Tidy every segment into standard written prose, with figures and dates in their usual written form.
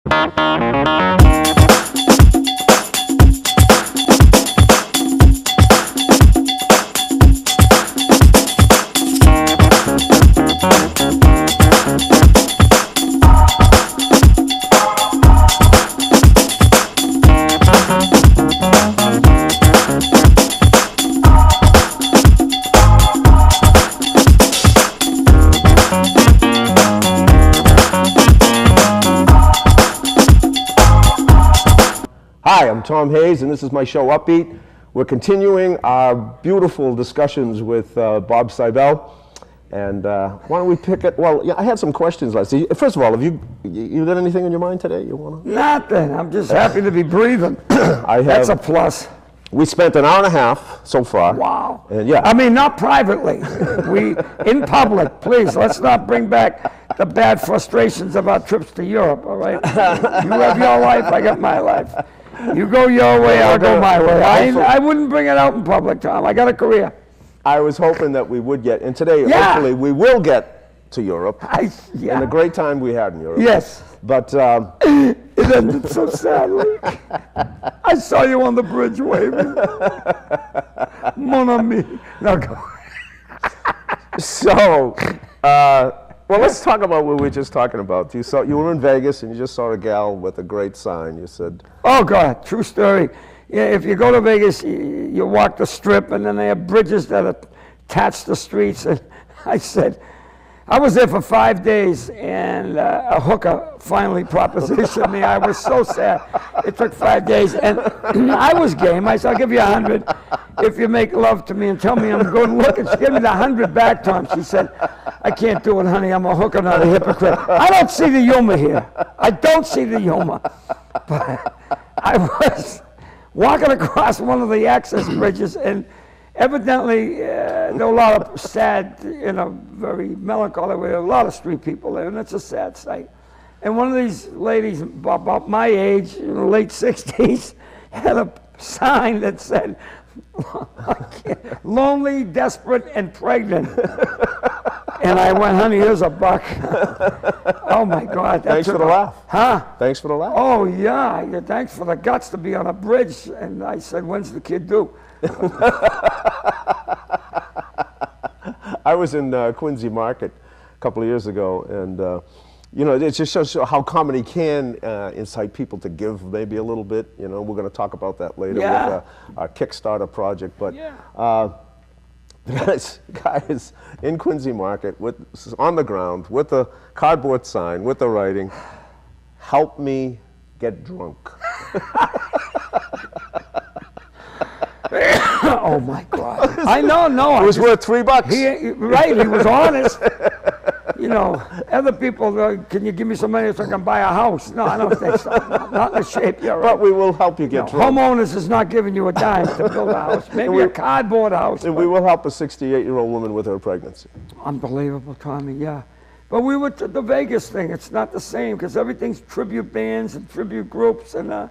Hi, I'm Tom Hayes, and this is my show Upbeat. We're continuing our beautiful discussions with Bob Siebel. And why don't we pick it? Well, yeah, I had some questions last. First of all, have you got anything on your mind today? You want to? Nothing. I'm just happy to be breathing. That's a plus. We spent an hour and a half so far. Wow. And yeah. I mean, not privately. We in public, please. Let's not bring back the bad frustrations of our trips to Europe. All right. You have your life. I got my life. You go your way, I'll go my way. I wouldn't bring it out in public, Tom. I got a career. I was hoping that we would get, and today, hopefully, we will get to Europe. And the great time we had in Europe. Yes. But it ended so sadly. I saw you on the bridge waving. Mon ami. Now go. So, well, let's talk about what we were just talking about. You were in Vegas and you just saw a gal with a great sign. You said, "Oh God, true story." Yeah, if you go to Vegas, you walk the Strip, and then they have bridges that attach the streets. And I said, I was there for 5 days, and a hooker finally propositioned me. I was so sad. It took 5 days, and I was game. I said, "I'll give you 100 if you make love to me and tell me I'm good looking." She gave me the 100 back, Tom. She said, "I can't do it, honey. I'm a hooker, not a hypocrite." I don't see the humor here. I don't see the humor. But I was walking across one of the access bridges, and evidently there were a lot of sad, very melancholy way, a lot of street people there, and it's a sad sight. And one of these ladies, about my age, in the late 60s, had a sign that said, "Lonely, desperate, and pregnant." And I went, "Honey, here's $1." Oh my God. Thanks for the laugh. Huh? Thanks for the laugh. Oh yeah, thanks for the guts to be on a bridge. And I said, "When's the kid due?" I was in Quincy Market a couple of years ago, and it just shows how comedy can incite people to give maybe a little bit. We're going to talk about that later with our Kickstarter project. But this guy is in Quincy Market on the ground with a cardboard sign with the writing, "Help me get drunk." Oh my God! I know, no. It was worth $3. He was honest. Other people go, "Can you give me some money so I can buy a house?" No, I don't think so. Not in the shape you're in. But we will help you get drunk. Homeowners is not giving you a dime to build a house. Maybe a cardboard house. And we will help a 68-year-old woman with her pregnancy. Unbelievable, Tommy, yeah. But we went to the Vegas thing. It's not the same because everything's tribute bands and tribute groups. And the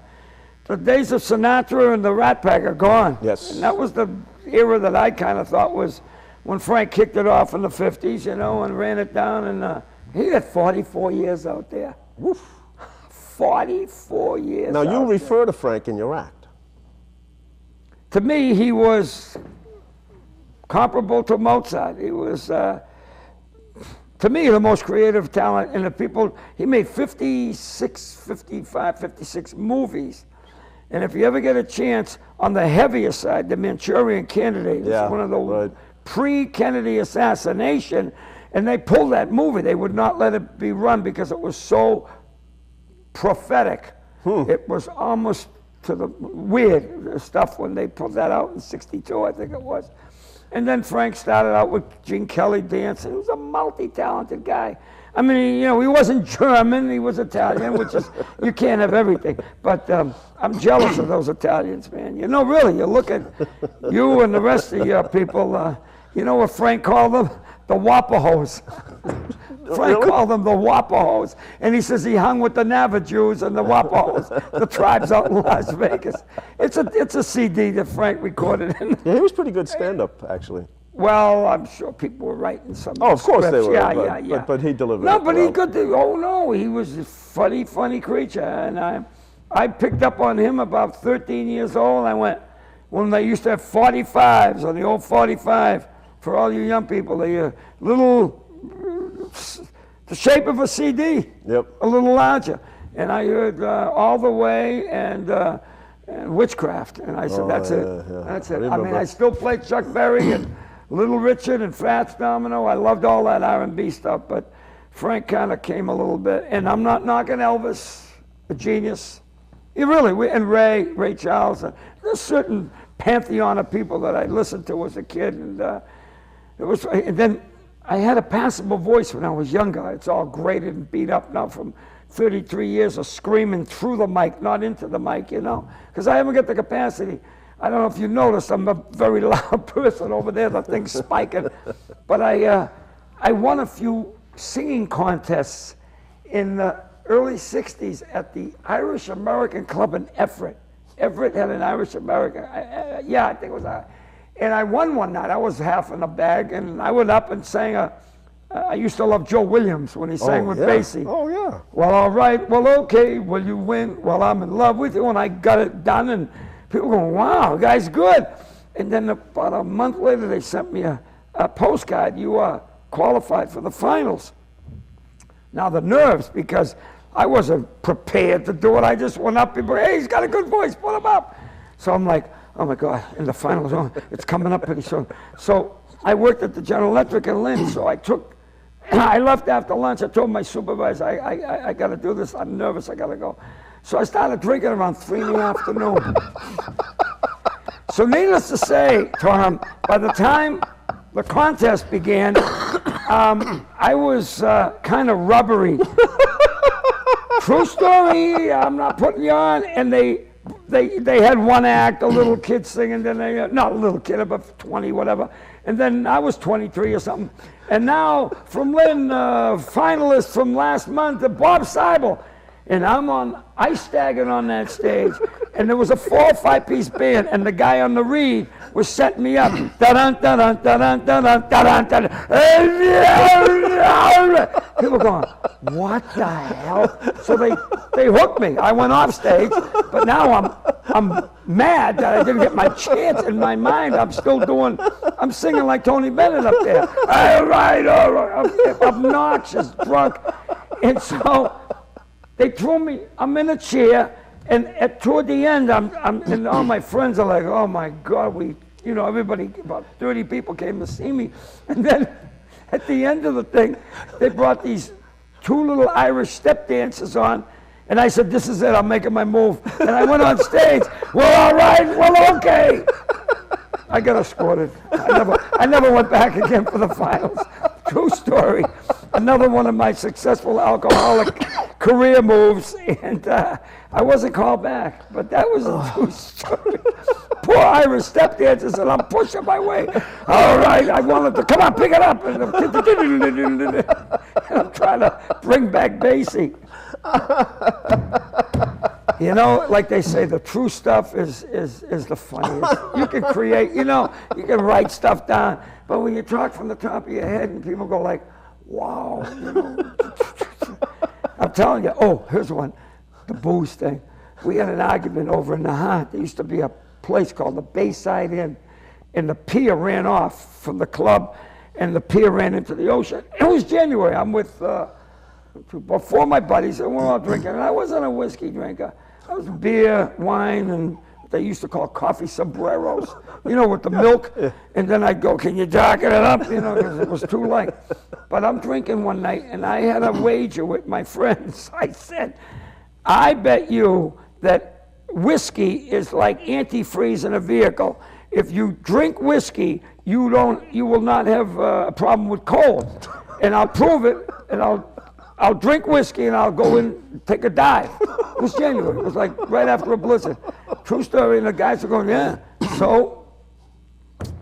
days of Sinatra and the Rat Pack are gone. Yes. And that was the era that I kind of thought was when Frank kicked it off in the 50s, and ran it down. And he had 44 years out there. Woof. 44 years. Now, you refer to Frank in your act. To me, he was comparable to Mozart. He was, to me, the most creative talent in the people. He made 56 movies. And if you ever get a chance, on the heavier side, The Manchurian Candidate was one of the pre-Kennedy assassination, and they pulled that movie. They would not let it be run because it was so prophetic. It was almost to the weird stuff when they pulled that out in '62, I think it was. And then Frank started out with Gene Kelly dancing. He was a multi-talented guy. I mean, he wasn't German, he was Italian, which is, you can't have everything. But I'm jealous of those Italians, man. Really, you look at you and the rest of your people, you know what Frank called them? The Wapahos. Frank called them the Wapahos. And he says he hung with the Navajos and the Wapahos, the tribes out in Las Vegas. It's a CD that Frank recorded. Yeah, he was pretty good stand-up, actually. Well, I'm sure people were writing some of course scripts. they were. Yeah. But he delivered. No, but well. he could do. Oh no, he was funny creature. And I picked up on him about 13 years old. I went, when they used to have 45s, on the old 45, for all you young people, the little, the shape of a CD, Yep. a little larger. And I heard All the Way and Witchcraft. And I said, that's it. Yeah. That's it. I mean, I still play Chuck Berry and Little Richard and Fats Domino. I loved all that R&B stuff, but Frank kind of came a little bit. And I'm not knocking Elvis, a genius. And Ray Charles. There's a certain pantheon of people that I listened to as a kid. And and then I had a passable voice when I was younger. It's all grated and beat up now from 33 years of screaming through the mic, not into the mic, because I haven't got the capacity. I don't know if you noticed, I'm a very loud person over there, the thing's spiking. But I won a few singing contests in the early 60s at the Irish American Club in Everett. Everett had an Irish American, I think it was and I won one night. I was half in a bag, and I went up and sang I used to love Joe Williams when he sang with Basie. Oh, yeah. Well, all right, well, okay, will you win? Well, I'm in love with you, and I got it done, and people going, wow, the guy's good. And then about a month later, they sent me a postcard. You are qualified for the finals. Now, the nerves, because I wasn't prepared to do it. I just went up, people, hey, he's got a good voice, put him up. So I'm like, oh, my God, in the finals, it's coming up pretty soon. So I worked at the General Electric in Lynn, so I left after lunch. I told my supervisor, I got to do this. I'm nervous. I got to go. So I started drinking around 3 in the afternoon. So needless to say, Tom, by the time the contest began, I was kind of rubbery. True story. I'm not putting you on. And they had one act, a little kid singing, then not a little kid, about 20, whatever. And then I was 23 or something. And now, from Lynn, finalist from last month, Bob Siebel. And I staggered on that stage, and there was a 4 or 5-piece band, and the guy on the reed was setting me up. Da-dun, da-dun, da-dun, da-dun, da-dun, da-dun. People going, what the hell? So they hooked me. I went off stage, but now I'm mad that I didn't get my chance. In my mind, I'm singing like Tony Bennett up there. All right, I'm obnoxious, drunk. And so they threw me, I'm in a chair, and toward the end, and all my friends are like, oh my God, everybody, about 30 people came to see me. And then at the end of the thing, they brought these 2 little Irish step dancers on, and I said, this is it, I'm making my move. And I went on stage, well, all right, well, okay. I got escorted. I never went back again for the finals. True story. Another one of my successful alcoholic career moves, and I wasn't called back, but that was a true story. Poor Irish step dancers, and I'm pushing my way. All right, I wanted to, come on, pick it up. And I'm trying to bring back Basie. Like they say, the true stuff is the funniest. You can create, you can write stuff down, but when you talk from the top of your head and people go like, wow, I'm telling you, here's one, the booze thing. We had an argument over in the Hart. There used to be a place called the Bayside Inn, and the pier ran off from the club, and the pier ran into the ocean. It was January. I'm with 4 of my buddies, and we're all drinking, and I wasn't a whiskey drinker. I was beer, wine, and they used to call coffee sombreros, with the milk. And then I'd go, can you darken it up? Because it was too light. But I'm drinking one night, and I had a wager with my friends. I said, I bet you that whiskey is like antifreeze in a vehicle. If you drink whiskey, you will not have a problem with cold. And I'll prove it, and I'll drink whiskey and I'll go in and take a dive. It was January. It was like right after a blizzard. True story. And the guys are going, yeah. So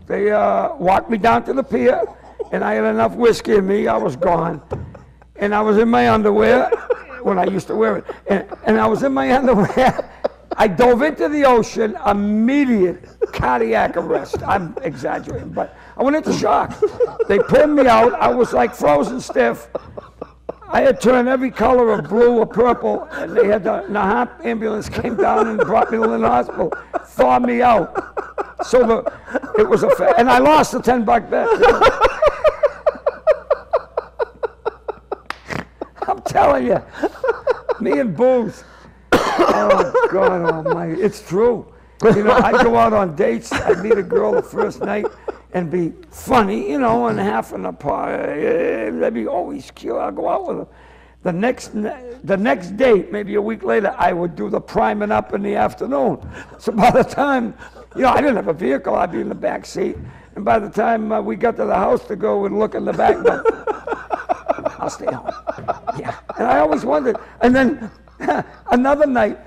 they walked me down to the pier, and I had enough whiskey in me. I was gone. And I was in my underwear when I used to wear it. And I was in my underwear. I dove into the ocean, immediate cardiac arrest. I'm exaggerating, but I went into shock. They pulled me out. I was like frozen stiff. I had turned every color of blue or purple, and they had the Nahant ambulance came down and brought me to the hospital, thawed me out. So it was and I lost the $10 bet. I'm telling you, me and booze. Oh God Almighty, it's true. You know, I'd go out on dates. I'd meet a girl the first night and be funny, you know, and half in the party. They'd be always cute. I'd go out with her. The next date, maybe a week later, I would do the priming up in the afternoon. So by the time, you know, I didn't have a vehicle. I'd be in the back seat. And by the time we got to the house to go and look in the back, I'll stay home. Yeah. And I always wondered. And then another night,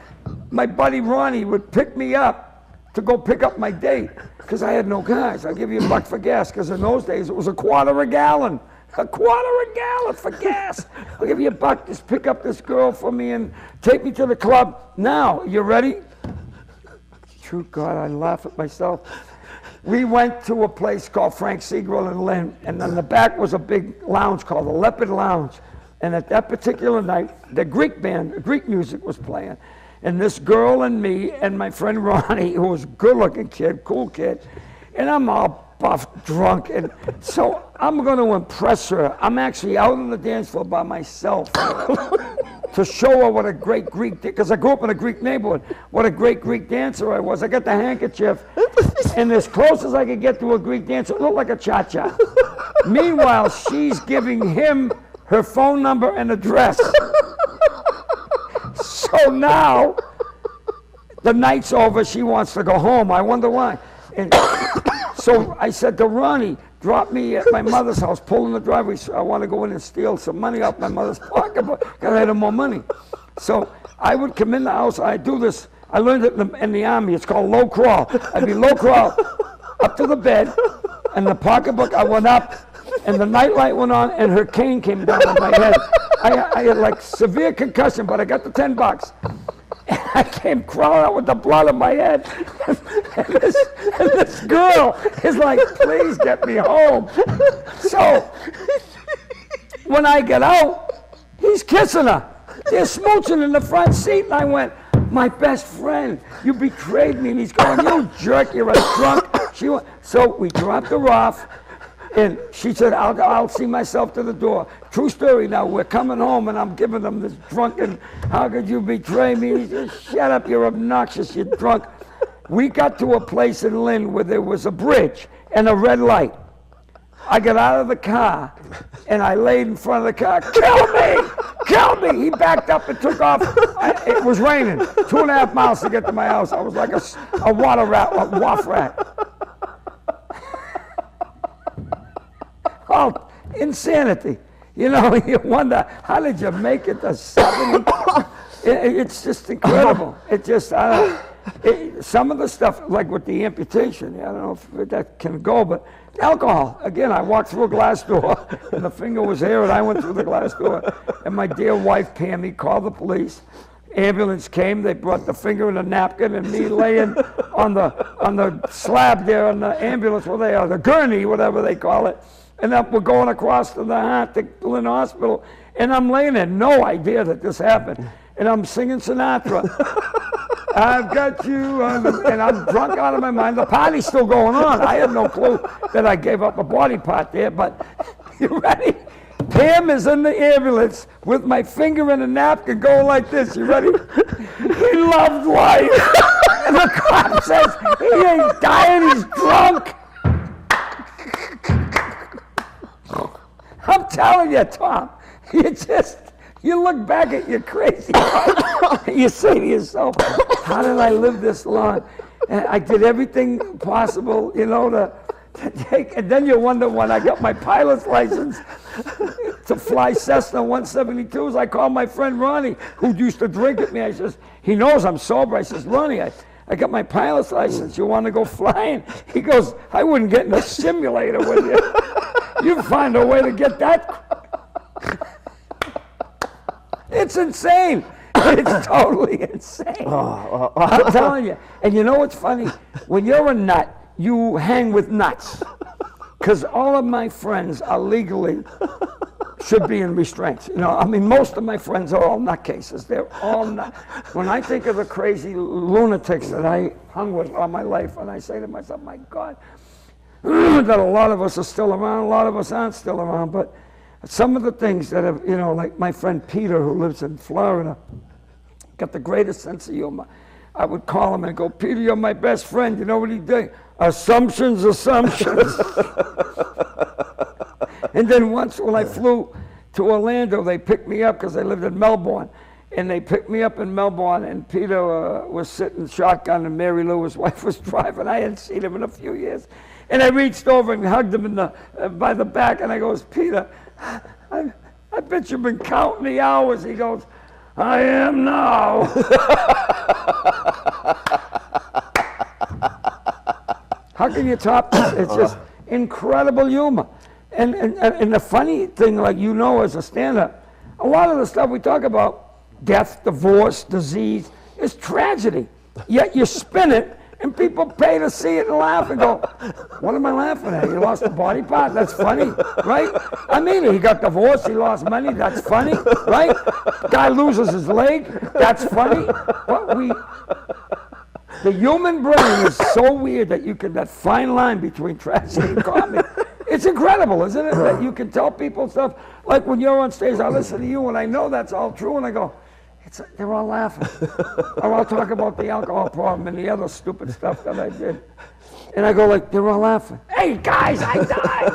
my buddy Ronnie would pick me up to go pick up my date because I had no gas. I'll give you $1 for gas because in those days it was $1 a gallon. $1 a gallon for gas. I'll give you $1. Just pick up this girl for me and take me to the club. Now, you ready? True God, I laugh at myself. We went to a place called Frank Siebel and Lynn, and on the back was a big lounge called the Leopard Lounge. And at that particular night, the Greek band, Greek music was playing. And this girl and me and my friend Ronnie, who was a good-looking kid, cool kid, and I'm all buff, drunk, and so I'm going to impress her. I'm actually out on the dance floor by myself to show her what a great Greek, because I grew up in a Greek neighborhood, what a great Greek dancer I was. I got the handkerchief, and as close as I could get to a Greek dancer, it looked like a cha-cha. Meanwhile, she's giving him her phone number and address. So now, the night's over, she wants to go home. I wonder why. And so I said to Ronnie, drop me at my mother's house, pull in the driveway. So I want to go in and steal some money out my mother's pocketbook because I had more money. So I would come in the house, I'd do this. I learned it in the Army. It's called low crawl. I'd be low crawl up to the bed, and the pocketbook, I went up, and the nightlight went on, and her cane came down on my head. I had like severe concussion, but I got the $10. And I came crawling out with the blood on my head. And this girl is like, please get me home. So when I get out, he's kissing her. They're smooching in the front seat. And I went, my best friend, you betrayed me. And he's going, you jerk, you're a drunk. So we dropped her off. And she said, I'll see myself to the door. True story now, we're coming home and I'm giving them this drunken, how could you betray me? He said, shut up, you're obnoxious, you're drunk. We got to a place in Lynn where there was a bridge and a red light. I got out of the car and I laid in front of the car, kill me, kill me. He backed up and took off. It was raining, 2.5 miles to get to my house. I was like a water rat, a waff rat. Oh, insanity. You know, you wonder, how did you make it to 70? It's just incredible. It just, some of the stuff, like with the amputation, I don't know if that can go, but alcohol. Again, I walked through a glass door, and the finger was here, and I went through the glass door. And my dear wife, Pammy, called the police. Ambulance came, they brought the finger in a napkin, and me laying on the slab there on the ambulance, the gurney, whatever they call it. And then we're going across to the Lynn Hospital, and I'm laying there, no idea that this happened. And I'm singing Sinatra. I've got you, and I'm drunk out of my mind. The party's still going on. I have no clue that I gave up a body part there, but you ready? Pam is in the ambulance with my finger in a napkin going like this. You ready? He loved life. And the cop says, he ain't dying, he's drunk. I'm telling you, Tom, you look back at your crazy life, you say to yourself, how did I live this long? And I did everything possible, you know, to take, and then you wonder when I got my pilot's license to fly Cessna 172s, I called my friend Ronnie, who used to drink with me. I says, he knows I'm sober. I says, Ronnie, I got my pilot's license. You want to go flying? He goes, I wouldn't get in a simulator with you. You find a way to get that. It's insane. It's totally insane. I'm telling you. And you know what's funny? When you're a nut, you hang with nuts. Because all of my friends are legally should be in restraints. You know, I mean, most of my friends are all nutcases. They're all nut. When I think of the crazy lunatics that I hung with all my life, and I say to myself, my God, that a lot of us are still around, a lot of us aren't still around, but some of the things that have, you know, like my friend Peter, who lives in Florida, got the greatest sense of humor. I would call him and go, Peter, you're my best friend. You know what he did? Assumptions. And then once when I flew to Orlando, they picked me up because I lived in Melbourne. And they picked me up in Melbourne, and Peter was sitting shotgun, and Mary Lou, his wife, was driving. I hadn't seen him in a few years. And I reached over and hugged him by the back, and I goes, Peter, I bet you've been counting the hours. He goes, I am now. How can you top this? It's just incredible humor. And the funny thing, like you know as a stand-up, a lot of the stuff we talk about, death, divorce, disease, is tragedy. Yet you spin it, and people pay to see it and laugh and go, what am I laughing at? You lost a body part? That's funny, right? I mean, he got divorced, he lost money, that's funny, right? Guy loses his leg, that's funny. But the human brain is so weird that you can, that fine line between tragedy and comedy. It's incredible, isn't it? That you can tell people stuff, like when you're on stage, I listen to you and I know that's all true, and I go, they're all laughing. Or I'll talk about the alcohol problem and the other stupid stuff that I did. And I go like, they're all laughing. Hey guys, I died!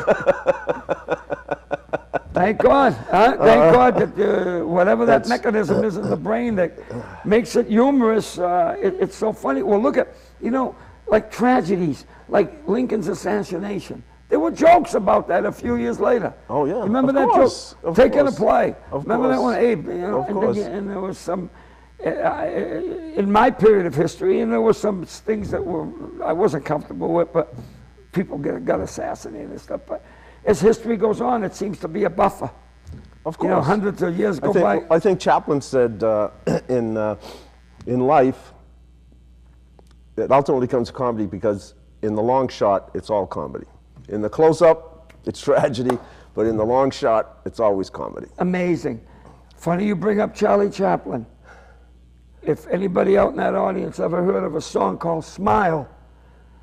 Thank God. Thank God that whatever that mechanism is in the brain that makes it humorous, it's so funny. Well, look at, you know, like tragedies, like Lincoln's assassination. There were jokes about that a few years later. Oh, yeah. Remember that joke? Taking a play. Remember that one, Abe? You know, and there was some, in my period of history, and there were some things that I wasn't comfortable with, but people got assassinated and stuff. But as history goes on, it seems to be a buffer. Of course. You know, hundreds of years go by. I think Chaplin said in life, it ultimately comes to comedy because in the long shot, it's all comedy. In the close-up, it's tragedy, but in the long shot, it's always comedy. Amazing. Funny you bring up Charlie Chaplin. If anybody out in that audience ever heard of a song called Smile,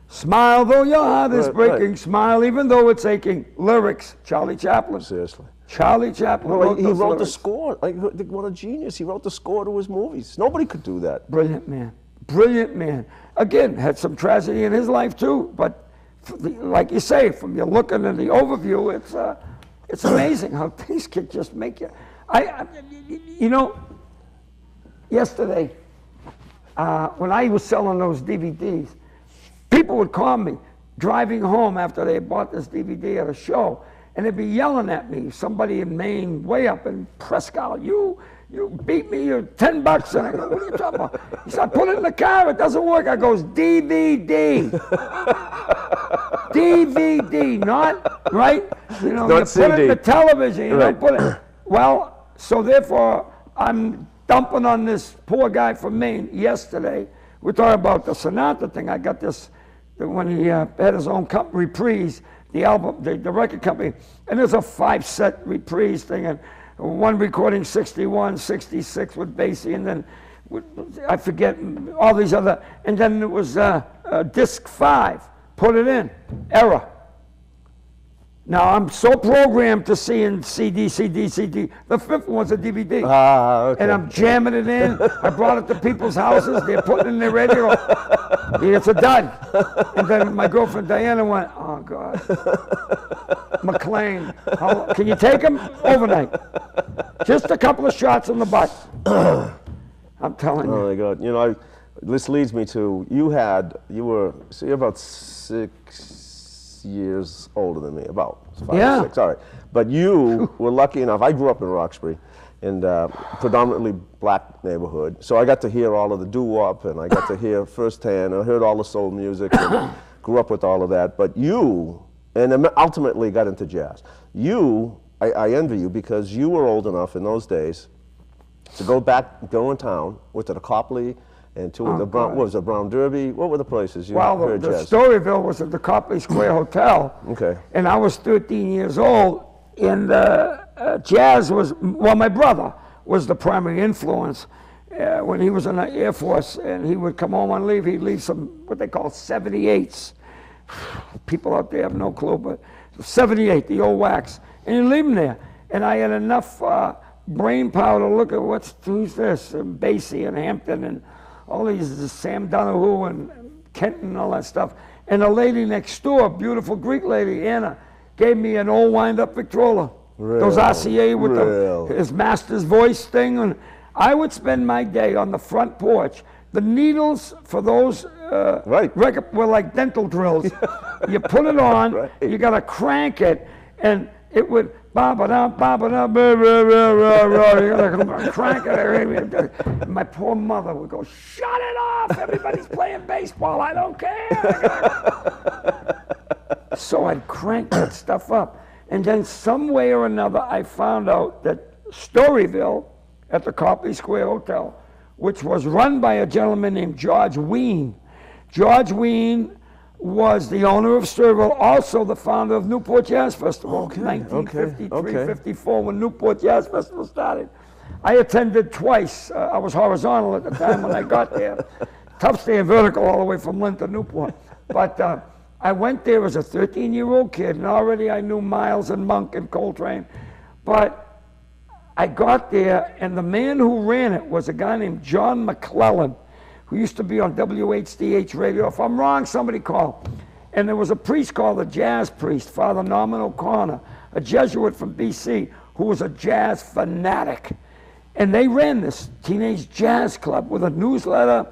smile though your heart is breaking, smile even though it's aching. Lyrics, Charlie Chaplin. Seriously. Charlie Chaplin wrote those the lyrics. score. Like, what a genius. He wrote the score to his movies. Nobody could do that. Brilliant man. Brilliant man. Again, had some tragedy in his life too, but like you say, from your looking at the overview, it's amazing how things can just make you. You know, yesterday, when I was selling those DVDs, people would call me driving home after they bought this DVD at a show, and they'd be yelling at me. Somebody in Maine, way up in Prescott, you beat me, you're $10. And I go, what are you talking about? He said, I put it in the car, it doesn't work. I goes, DVD. DVD, not, right? You know, not you CD. put it in the television, you right. don't put it. Well, so therefore, I'm dumping on this poor guy from Maine yesterday. We're talking about the Sinatra thing. I got this, when he had his own reprise, the album, the record company, and there's a 5-set reprise thing, and one recording 61, 66 with Basie, and then I forget all these other, and then it was disc 5, put it in, error. Now I'm so programmed to see in CD. The 5th one's a DVD. Okay. And I'm jamming it in. I brought it to people's houses. They're putting it in their radio. It's a dud. And then my girlfriend Diana went, oh God. McLean, can you take him overnight? Just a couple of shots in the butt. I'm telling you. Oh my God. You know, this leads me to, you're about 6 years older than me, about 5 or 6, all right. But you were lucky enough, I grew up in Roxbury, in predominantly black neighborhood, so I got to hear all of the doo-wop, and I got to hear firsthand, I heard all the soul music, and grew up with all of that, but you, and ultimately got into jazz. I envy you because you were old enough in those days to go in town, went to the Copley, and to the Brown, what was it, Brown Derby? What were the places you heard the jazz? Storyville was at the Copley Square Hotel. Okay. And I was 13 years old, and jazz was, well, my brother was the primary influence when he was in the Air Force, and he would come home on leave. He'd leave some, what they call 78s. People out there have no clue, but 78, the old wax. And he'd leave them there. And I had enough brain power to look at who's this, and Basie and Hampton and all these, Sam Donahue and Kenton and all that stuff. And the lady next door, beautiful Greek lady, Anna, gave me an old wind-up Victrola. Those RCA with his master's voice thing. And I would spend my day on the front porch. The needles for those record were like dental drills. You put it on, you got to crank it, and it would ba-ba-da, ba-ba-da, ba-ba-da, you got to crank it. My poor mother would go, shut it off, everybody's playing baseball, I don't care. So I'd crank that stuff up. And then some way or another, I found out that Storyville at the Copley Square Hotel, which was run by a gentleman named George Wein. George Wein was the owner of Storyville, also the founder of Newport Jazz Festival, 1953, 54, when Newport Jazz Festival started. I attended twice. I was horizontal at the time when I got there. Tough staying vertical all the way from Lynn to Newport. But I went there as a 13-year-old kid, and already I knew Miles and Monk and Coltrane. But I got there, and the man who ran it was a guy named John McClellan, who used to be on WHDH radio. If I'm wrong, somebody call. And there was a priest called the Jazz Priest, Father Norman O'Connor, a Jesuit from BC, who was a jazz fanatic. And they ran this teenage jazz club with a newsletter,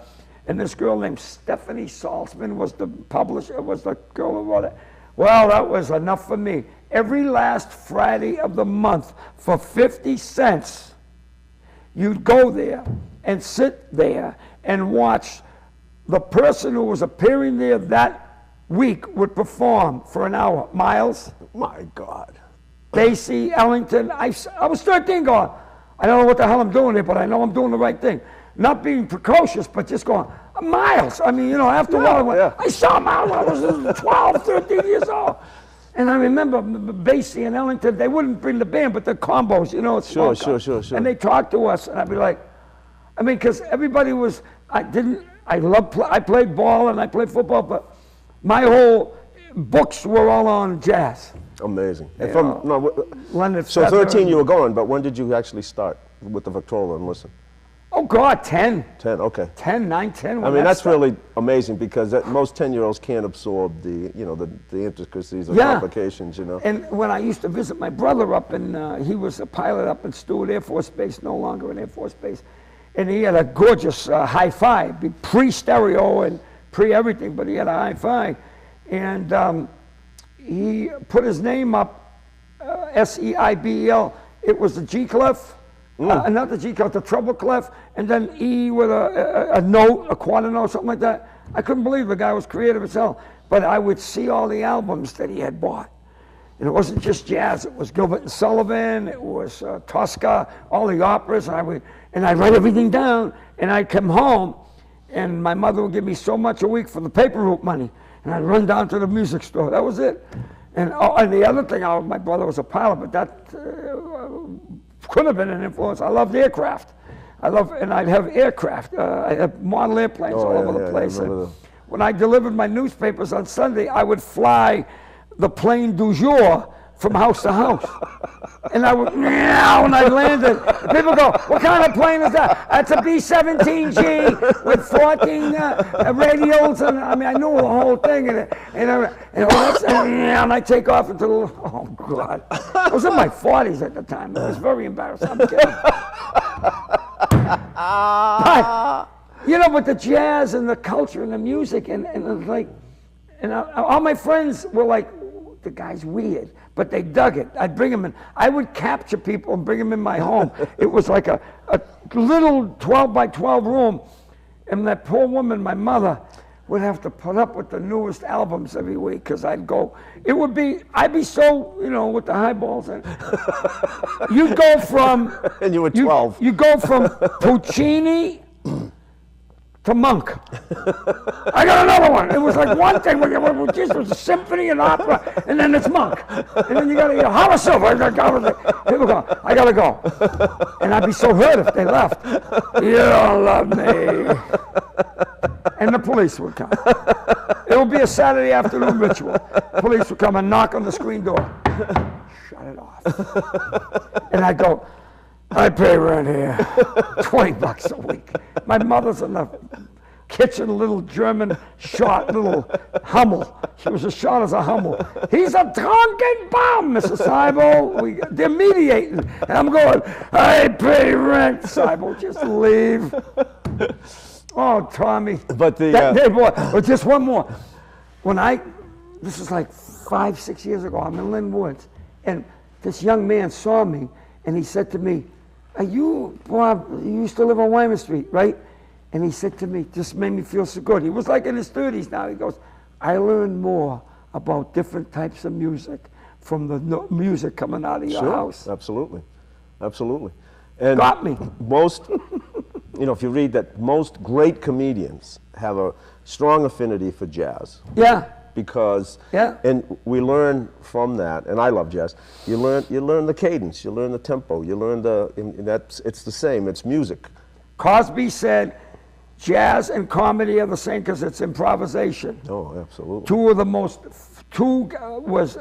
and this girl named Stephanie Saltzman was the publisher, was the girl who wrote it. Well, that was enough for me. Every last Friday of the month, for 50 cents, you'd go there and sit there and watch the person who was appearing there that week would perform for an hour. Miles. My God. Basie, Ellington. I was 13 going, I don't know what the hell I'm doing here, but I know I'm doing the right thing. Not being precocious, but just going, Miles. I mean, after a while, I went, I saw Miles when I was 12, 13 years old. And I remember Basie and Ellington, they wouldn't bring the band, but the combos, it's Sure. And they talked to us, and I'd be like, because everybody was, I played ball and I played football, but my whole books were all on jazz. Amazing. And Leonard so 13 you were going, but when did you actually start with the Victrola and listen? Oh God, 10. 10, okay. 9, 10. I mean, that's really amazing because most 10-year-olds can't absorb the intricacies and complications, And when I used to visit my brother up in, he was a pilot up in Stewart Air Force Base, no longer an Air Force Base, and he had a gorgeous hi-fi, pre-stereo and pre-everything, but he had a hi-fi, and he put his name up, Seibel. It was the G clef. Not the G clef, the treble clef, and then E with a note, a quarter note, something like that. I couldn't believe the guy was creative as hell. But I would see all the albums that he had bought. And it wasn't just jazz, it was Gilbert and Sullivan, it was Tosca, all the operas, and I'd write everything down, and I'd come home, and my mother would give me so much a week for the paper route money, and I'd run down to the music store. That was it. And the other thing, my brother was a pilot, but that could have been an influence. I loved aircraft. And I'd have aircraft. I had model airplanes all over the place. And when I delivered my newspapers on Sunday, I would fly the plane du jour from house to house. And I would, when I landed, people go, what kind of plane is that? That's a B-17G with 14 radials. And I knew the whole thing. And I take off into the, oh God. I was in my 40s at the time. It was very embarrassing. I'm kidding. But, but the jazz and the culture and the music and all my friends were like, the guy's weird, but they dug it. I'd bring them in. I would capture people and bring them in my home. It was like a little 12 by 12 room, and that poor woman, my mother, would have to put up with the newest albums every week because I'd be so, with the highballs. And you'd go from... And you were 12. You go from Puccini to Monk. I got another one. It was like one thing, it was a symphony and opera, and then it's Monk. And then you got to hear Howard Silver. People go, I got to go. And I'd be so hurt if they left. You don't love me. And the police would come. It would be a Saturday afternoon ritual. Police would come and knock on the screen door. Shut it off. And I'd go, I pay rent here, $20 a week. My mother's in the kitchen, little German shot, little Hummel. She was as short as a Hummel. He's a drunken bum, Mrs. Siebel. They're mediating. And I'm going, I pay rent, Siebel, just leave. Oh, Tommy. But just one more. This was like 5-6 years ago, I'm in Lynn Woods, and this young man saw me, and he said to me, are you, Bob, you used to live on Wyman Street, right? And he said to me, this made me feel so good. He was like in his 30s now. He goes, I learned more about different types of music from the music coming out of your house. Absolutely. Absolutely. And got me. Most, if you read that, most great comedians have a strong affinity for jazz. Yeah. Because, and we learn from that, and I love jazz. You learn the cadence, you learn the tempo, you learn it's the same, it's music. Cosby said, jazz and comedy are the same because it's improvisation. Oh, absolutely. Two was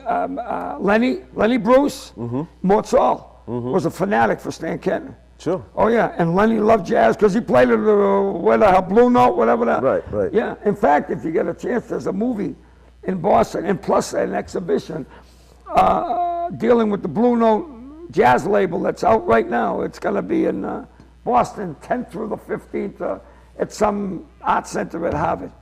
Lenny Bruce, Mozart was a fanatic for Stan Kenton. Sure. Oh yeah, and Lenny loved jazz because he played it, Blue Note, whatever that. Right. Yeah, in fact, if you get a chance, there's a movie in Boston, and plus an exhibition dealing with the Blue Note jazz label that's out right now. It's going to be in Boston, 10th through the 15th, at some art center at Harvard.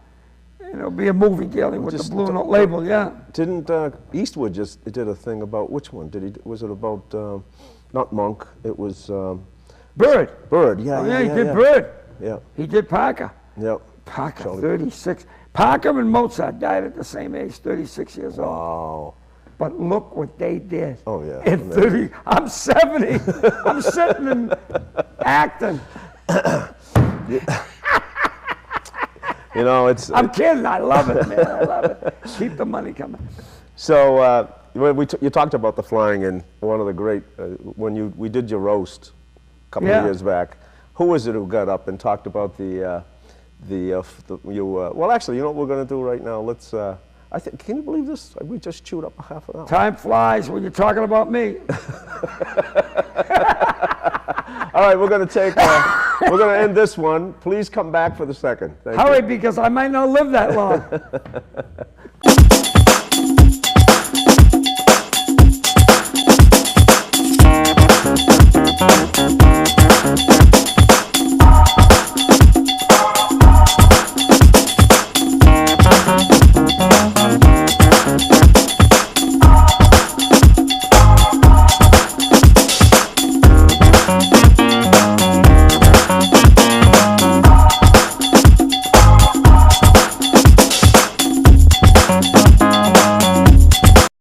And it'll be a movie dealing with the Blue Note label, yeah. Didn't Eastwood just did a thing about, which one? Was it about, not Monk, it was... Bird. Yeah. Oh, yeah, he did Bird. Yeah. He did Parker. Yep. Parker, 36. Parker and Mozart died at the same age, 36 years old. Wow. But look what they did. Oh, yeah. At 30, I'm 70. I'm sitting and acting. I'm kidding. I love it, man. I love it. Keep the money coming. So you talked about the flying, and one of the great, when we did your roast a couple of years back, who was it who got up and talked about well, actually, you know what we're going to do right now? Let's, can you believe this? We just chewed up a half an hour. Time flies when you're talking about me. All right, we're going to end this one. Please come back for the second. Thank you. Hurry, because I might not live that long.